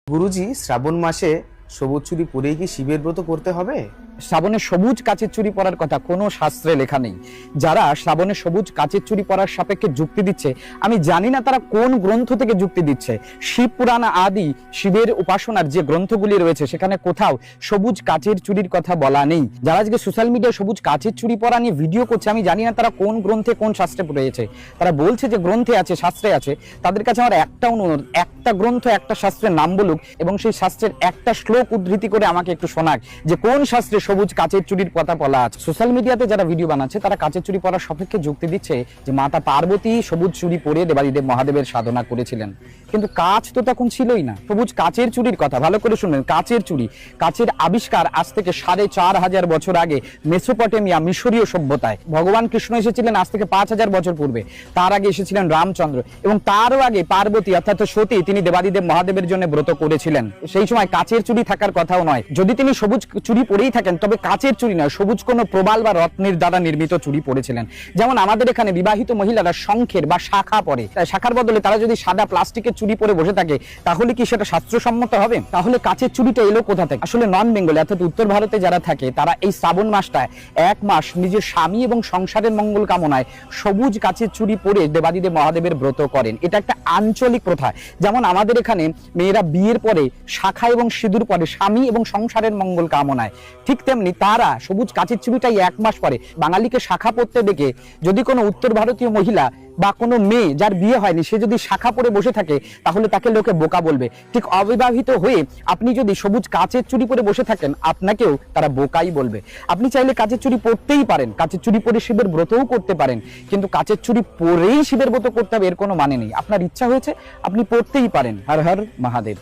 গুরুজি, শ্রাবণ মাসে সবুজ চুড়ি পরেই কি শিবের ব্রত করতে হবে? শ্রাবণে সবুজ কাচের চুড়ি পরার কথা কোনো শাস্ত্রে লেখা নেই। যারা শ্রাবণে সবুজ কাচের চুড়ি পরার সাপেক্ষে যুক্তি দিচ্ছে, আমি জানি না তারা কোন গ্রন্থ থেকে যুক্তি দিচ্ছে। শিব পুরাণ আদি শিবের উপাসনার যে গ্রন্থগুলি রয়েছে সেখানে কোথাও সবুজ কাচের চুড়ির কথা বলা নেই। যারা আজকে সোশ্যাল মিডিয়ায় সবুজ কাচের চুড়ি পরা নিয়ে ভিডিও করছে, আমি জানি না তারা কোন গ্রন্থে কোন শাস্ত্রে পড়েছে। তারা বলছে যে গ্রন্থে আছে, শাস্ত্রে আছে। তাদের কাছে আমার একটা অনুরোধ, একটা গ্রন্থ একটা শাস্ত্রের নাম বলুক এবং সেই শাস্ত্রের একটা শ্লোক উদ্ধৃতি করে আমাকে একটু শোনাক যে কোন শাস্ত্রে সবুজ কাচের চুড়ির কথা বলা আছে। সোশ্যাল মিডিয়াতে যারা ভিডিও বানাচ্ছে তারা কাচের চুড়ি পরার সপক্ষে যুক্তি দিচ্ছে যে মাতা পার্বতী সবুজ চুড়ি পরে দেবাদিদেব মহাদেবের সাধনা করেছিলেন, কিন্তু কাচ তো তখন ছিলই না। সবুজ কাচের চুড়ির কথা ভালো করে শুনবেন। কাচের চুড়ি, কাচের আবিষ্কার আজ থেকে 4500 বছর আগে মেসোপটেমিয়া মিশরীয় সভ্যতায়। ভগবান কৃষ্ণ এসেছিলেন আজ থেকে 5000 বছর পূর্বে। তার আগে এসেছিলেন রামচন্দ্র এবং তারও আগে পার্বতী অর্থাৎ সতী, তিনি দেবাদিদেব মহাদেবের জন্য ব্রত করেছিলেন। সেই সময় কাচের চুড়ি থাকার কথাও নয়। যদি তিনি সবুজ চুড়ি পরেই থাকেন তবে কাচের চুড়ি নয়, সবুজ কোনো প্রবাল বা রত্নের দ্বারা নির্মিত চুড়ি পরেছিলেন। যেমন আমাদের এখানে বিবাহিত মহিলারা শঙ্খের বা শাখা পরে, শাখার বদলে তারা যদি সাদা প্লাস্টিকের চুড়ি পরে বসে থাকে তাহলে কি সেটা শাস্ত্রসম্মত হবে? তাহলে কাচের চুড়িটা এলো কোথা থেকে? আসলে নন বেঙ্গলি অর্থাৎ উত্তর ভারতে যারা থাকে তারা এই শ্রাবণ মাসটায় এক মাস নিজের স্বামী এবং সংসারের মঙ্গল কামনায় সবুজ কাচের চুড়ি পরে দেবাদিদেব মহাদেবের ব্রত করেন। এটা একটা আঞ্চলিক প্রথা। যেমন আমাদের এখানে মেয়েরা বিয়ের পরে শাখা এবং সিঁদুর পরে স্বামী এবং সংসারের মঙ্গল কামনায়, ঠিক তেমনি তারা সবুজ কাচের চুড়িটাই এক মাস পরে। বাঙালিকে শাখা পরতে দেখে যদি কোনো উত্তর ভারতীয় মহিলা বা কোনো মেয়ে যার বিয়ে হয়নি সে যদি শাখা পরে বসে থাকে তাহলে তাকে লোকে বোকা বলবে। ঠিক অবিবাহিত হয়ে আপনি যদি সবুজ কাচের চুড়ি পরে বসে থাকেন আপনাকেও তারা বোকাই বলবে। আপনি চাইলে কাচের চুড়ি পরতেই পারেন, কাচের চুড়ি পরে শিবের ব্রতও করতে পারেন, কিন্তু কাচের চুড়ি পরেই শিবের ব্রত করতে হবে এর কোনো মানে নেই। আপনার ইচ্ছা হয়েছে আপনি পরতেই পারেন। হর হর মহাদেব।